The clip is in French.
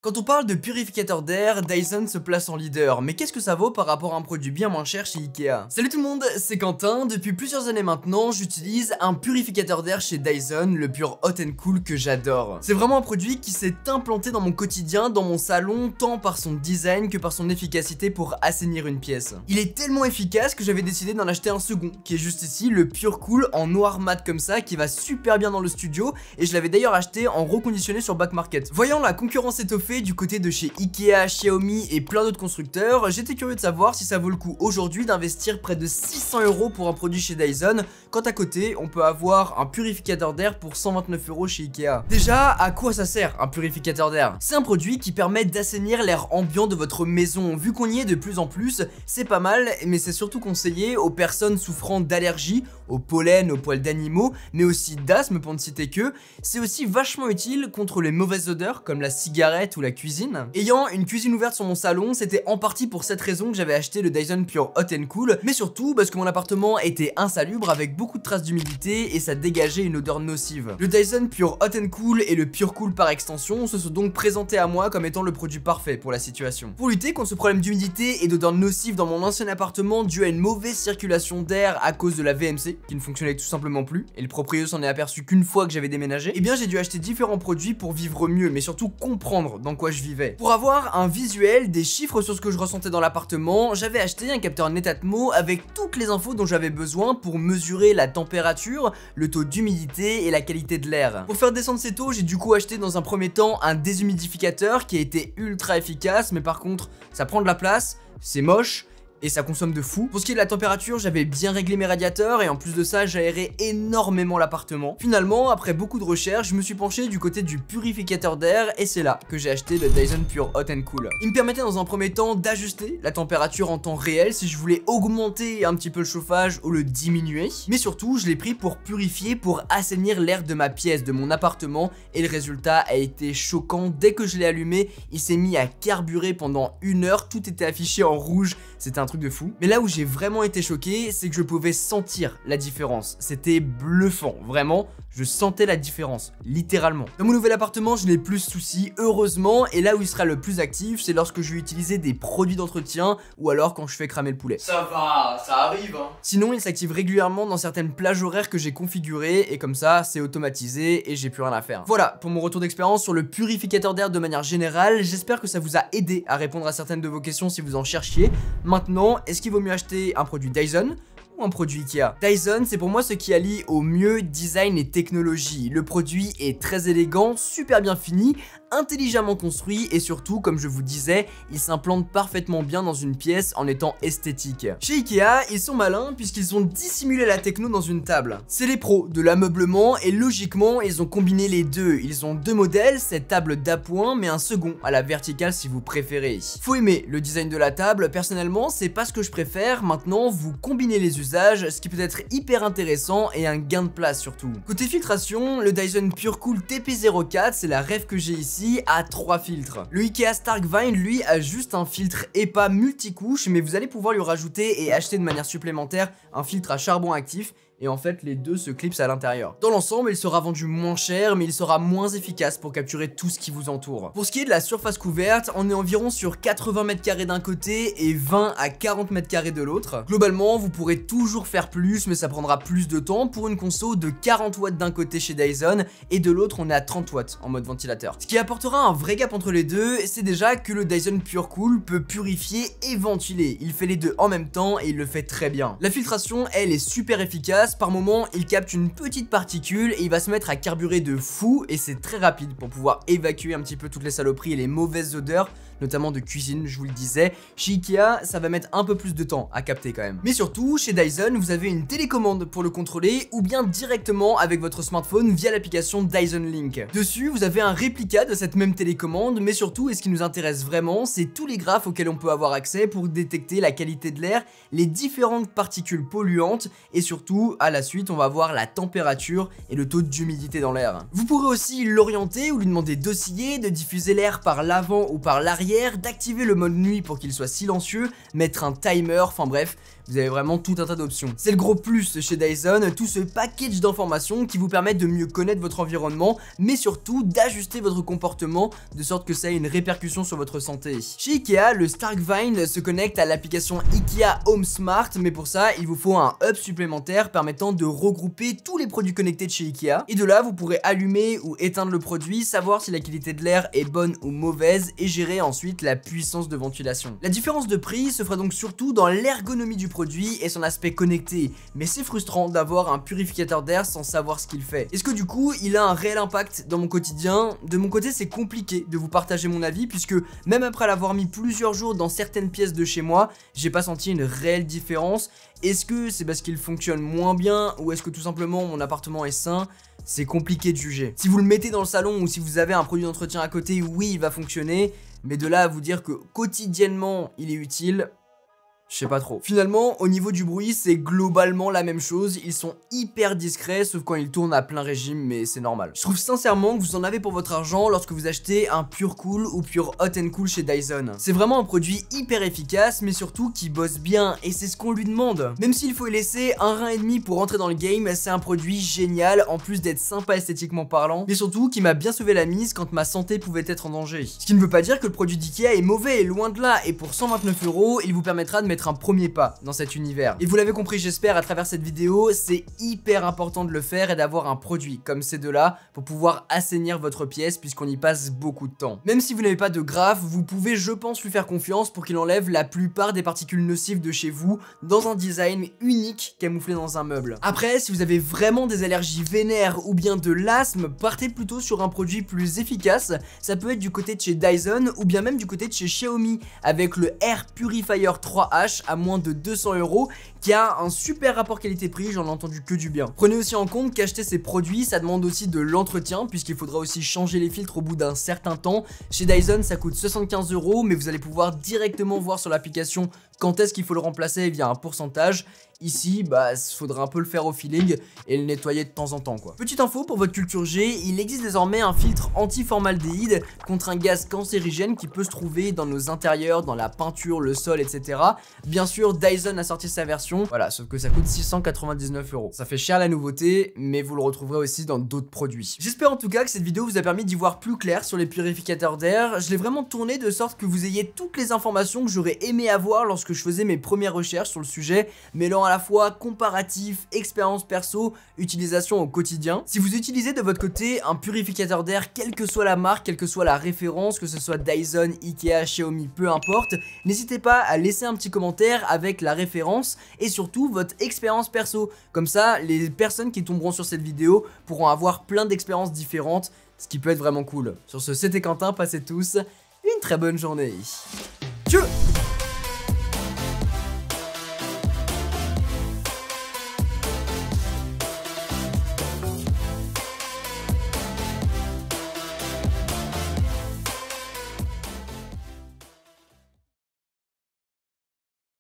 Quand on parle de purificateur d'air, Dyson se place en leader, mais qu'est-ce que ça vaut par rapport à un produit bien moins cher chez Ikea? Salut tout le monde, c'est Quentin. Depuis plusieurs années maintenant, j'utilise un purificateur d'air chez Dyson, le Pure Hot and Cool que j'adore. C'est vraiment un produit qui s'est implanté dans mon quotidien, dans mon salon, tant par son design que par son efficacité pour assainir une pièce. Il est tellement efficace que j'avais décidé d'en acheter un second, qui est juste ici, le Pure Cool en noir mat comme ça, qui va super bien dans le studio, et je l'avais d'ailleurs acheté en reconditionné sur Back Market. Voyant la concurrence étoffée du côté de chez Ikea, Xiaomi et plein d'autres constructeurs, j'étais curieux de savoir si ça vaut le coup aujourd'hui d'investir près de 600 € pour un produit chez Dyson, quand à côté on peut avoir un purificateur d'air pour 129 € chez Ikea. Déjà, à quoi ça sert un purificateur d'air? C'est un produit qui permet d'assainir l'air ambiant de votre maison. Vu qu'on y est de plus en plus, c'est pas mal, mais c'est surtout conseillé aux personnes souffrant d'allergies, au pollen, aux poils d'animaux, mais aussi d'asthme pour ne citer que. C'est aussi vachement utile contre les mauvaises odeurs comme la cigarette ou la cuisine. Ayant une cuisine ouverte sur mon salon, c'était en partie pour cette raison que j'avais acheté le Dyson Pure Hot and Cool, mais surtout parce que mon appartement était insalubre avec beaucoup de traces d'humidité et ça dégageait une odeur nocive. Le Dyson Pure Hot and Cool et le Pure Cool par extension se sont donc présentés à moi comme étant le produit parfait pour la situation. Pour lutter contre ce problème d'humidité et d'odeur nocive dans mon ancien appartement dû à une mauvaise circulation d'air à cause de la VMC qui ne fonctionnait tout simplement plus, et le proprio s'en est aperçu qu'une fois que j'avais déménagé, et bien j'ai dû acheter différents produits pour vivre mieux, mais surtout comprendre dans quoi je vivais. Pour avoir un visuel, des chiffres sur ce que je ressentais dans l'appartement, j'avais acheté un capteur Netatmo avec toutes les infos dont j'avais besoin pour mesurer la température, le taux d'humidité et la qualité de l'air. Pour faire descendre ces taux, j'ai du coup acheté dans un premier temps un déshumidificateur qui a été ultra efficace, mais par contre ça prend de la place, c'est moche, et ça consomme de fou. Pour ce qui est de la température, j'avais bien réglé mes radiateurs et en plus de ça, j'aérais énormément l'appartement. Finalement, après beaucoup de recherches, je me suis penché du côté du purificateur d'air et c'est là que j'ai acheté le Dyson Pure Hot and Cool. Il me permettait dans un premier temps d'ajuster la température en temps réel si je voulais augmenter un petit peu le chauffage ou le diminuer. Mais surtout, je l'ai pris pour purifier, pour assainir l'air de ma pièce, de mon appartement, et le résultat a été choquant. Dès que je l'ai allumé, il s'est mis à carburer pendant 1 heure, tout était affiché en rouge, c'était un truc de fou. Mais là où j'ai vraiment été choqué, c'est que je pouvais sentir la différence. C'était bluffant, vraiment, je sentais la différence, littéralement. Dans mon nouvel appartement, je n'ai plus ce souci, heureusement, et là où il sera le plus actif, c'est lorsque je vais utiliser des produits d'entretien ou alors quand je fais cramer le poulet. Ça va, ça arrive hein. Sinon, il s'active régulièrement dans certaines plages horaires que j'ai configurées et comme ça, c'est automatisé et j'ai plus rien à faire. Voilà, pour mon retour d'expérience sur le purificateur d'air de manière générale, j'espère que ça vous a aidé à répondre à certaines de vos questions si vous en cherchiez. Maintenant, est-ce qu'il vaut mieux acheter un produit Dyson ou un produit Ikea? Dyson, c'est pour moi ce qui allie au mieux design et technologie. Le produit est très élégant, super bien fini, intelligemment construit et surtout, comme je vous disais, il s'implante parfaitement bien dans une pièce en étant esthétique. Chez Ikea, ils sont malins puisqu'ils ont dissimulé la techno dans une table. C'est les pros de l'ameublement et logiquement, ils ont combiné les deux. Ils ont deux modèles, cette table d'appoint mais un second à la verticale si vous préférez. Faut aimer le design de la table, personnellement, c'est pas ce que je préfère. Maintenant, vous combinez les usages, ce qui peut être hyper intéressant et un gain de place surtout. Côté filtration, le Dyson Pure Cool TP04, c'est la rêve que j'ai ici, à 3 filtres. Le Ikea Starkvine, lui, a juste un filtre EPA multicouche, mais vous allez pouvoir lui rajouter et acheter de manière supplémentaire un filtre à charbon actif. Et en fait, les deux se clipsent à l'intérieur. Dans l'ensemble, il sera vendu moins cher, mais il sera moins efficace pour capturer tout ce qui vous entoure. Pour ce qui est de la surface couverte, on est environ sur 80 mètres carrés d'un côté et 20 à 40 mètres carrés de l'autre. Globalement, vous pourrez toujours faire plus, mais ça prendra plus de temps pour une conso de 40 watts d'un côté chez Dyson et de l'autre, on est à 30 watts en mode ventilateur. Ce qui apportera un vrai gap entre les deux, c'est déjà que le Dyson Pure Cool peut purifier et ventiler. Il fait les deux en même temps et il le fait très bien. La filtration, elle, est super efficace. Par moment, il capte une petite particule et il va se mettre à carburer de fou et c'est très rapide pour pouvoir évacuer un petit peu toutes les saloperies et les mauvaises odeurs, notamment de cuisine, je vous le disais. Chez Ikea, ça va mettre un peu plus de temps à capter quand même. Mais surtout, chez Dyson, vous avez une télécommande pour le contrôler ou bien directement avec votre smartphone via l'application Dyson Link. Dessus, vous avez un réplica de cette même télécommande, mais surtout, et ce qui nous intéresse vraiment, c'est tous les graphes auxquels on peut avoir accès pour détecter la qualité de l'air, les différentes particules polluantes et surtout à la suite, on va voir la température et le taux d'humidité dans l'air. Vous pourrez aussi l'orienter ou lui demander d'osciller, de diffuser l'air par l'avant ou par l'arrière, d'activer le mode nuit pour qu'il soit silencieux, mettre un timer, enfin bref, vous avez vraiment tout un tas d'options. C'est le gros plus chez Dyson, tout ce package d'informations qui vous permettent de mieux connaître votre environnement, mais surtout d'ajuster votre comportement de sorte que ça ait une répercussion sur votre santé. Chez Ikea, le Starkvine se connecte à l'application Ikea Home Smart, mais pour ça, il vous faut un hub supplémentaire permettant de regrouper tous les produits connectés de chez Ikea. Et de là, vous pourrez allumer ou éteindre le produit, savoir si la qualité de l'air est bonne ou mauvaise et gérer ensuite la puissance de ventilation. La différence de prix se fera donc surtout dans l'ergonomie du produit et son aspect connecté, mais c'est frustrant d'avoir un purificateur d'air sans savoir ce qu'il fait. Est-ce que du coup il a un réel impact dans mon quotidien? De mon côté, c'est compliqué de vous partager mon avis puisque même après l'avoir mis plusieurs jours dans certaines pièces de chez moi, j'ai pas senti une réelle différence. Est-ce que c'est parce qu'il fonctionne moins bien ou est-ce que tout simplement mon appartement est sain? C'est compliqué de juger. Si vous le mettez dans le salon ou si vous avez un produit d'entretien à côté, oui, il va fonctionner, mais de là à vous dire que quotidiennement il est utile, je sais pas trop. Finalement, au niveau du bruit, c'est globalement la même chose. Ils sont hyper discrets, sauf quand ils tournent à plein régime, mais c'est normal. Je trouve sincèrement que vous en avez pour votre argent lorsque vous achetez un Pure Cool ou Pure Hot and Cool chez Dyson. C'est vraiment un produit hyper efficace, mais surtout qui bosse bien, et c'est ce qu'on lui demande. Même s'il faut y laisser un rein et demi pour rentrer dans le game, c'est un produit génial, en plus d'être sympa esthétiquement parlant, mais surtout qui m'a bien sauvé la mise quand ma santé pouvait être en danger. Ce qui ne veut pas dire que le produit d'Ikea est mauvais, loin de là, et pour 129 €, il vous permettra de mettre un premier pas dans cet univers. Et vous l'avez compris, j'espère, à travers cette vidéo, c'est hyper important de le faire et d'avoir un produit comme ces deux-là pour pouvoir assainir votre pièce puisqu'on y passe beaucoup de temps. Même si vous n'avez pas de graphe, vous pouvez, je pense, lui faire confiance pour qu'il enlève la plupart des particules nocives de chez vous dans un design unique camouflé dans un meuble. Après, si vous avez vraiment des allergies vénères ou bien de l'asthme, partez plutôt sur un produit plus efficace. Ça peut être du côté de chez Dyson ou bien même du côté de chez Xiaomi avec le Air Purifier 3H à moins de 200 € qui a un super rapport qualité-prix, j'en ai entendu que du bien. Prenez aussi en compte qu'acheter ces produits, ça demande aussi de l'entretien puisqu'il faudra aussi changer les filtres au bout d'un certain temps. Chez Dyson, ça coûte 75 €, mais vous allez pouvoir directement voir sur l'application quand est-ce qu'il faut le remplacer via un pourcentage. Ici, bah, il faudra un peu le faire au feeling et le nettoyer de temps en temps, quoi. Petite info pour votre culture G, il existe désormais un filtre anti-formaldéhyde contre un gaz cancérigène qui peut se trouver dans nos intérieurs, dans la peinture, le sol, etc. Bien sûr, Dyson a sorti sa version, voilà, sauf que ça coûte 699 €. Ça fait cher la nouveauté, mais vous le retrouverez aussi dans d'autres produits. J'espère en tout cas que cette vidéo vous a permis d'y voir plus clair sur les purificateurs d'air. Je l'ai vraiment tourné de sorte que vous ayez toutes les informations que j'aurais aimé avoir lorsque je faisais mes premières recherches sur le sujet, mêlant à la fois comparatif, expérience perso, utilisation au quotidien. Si vous utilisez de votre côté un purificateur d'air, quelle que soit la marque, quelle que soit la référence, que ce soit Dyson, Ikea, Xiaomi, peu importe, n'hésitez pas à laisser un petit commentaire avec la référence et surtout votre expérience perso. Comme ça, les personnes qui tomberont sur cette vidéo pourront avoir plein d'expériences différentes, ce qui peut être vraiment cool. Sur ce, c'était Quentin, passez tous une très bonne journée. Tchou!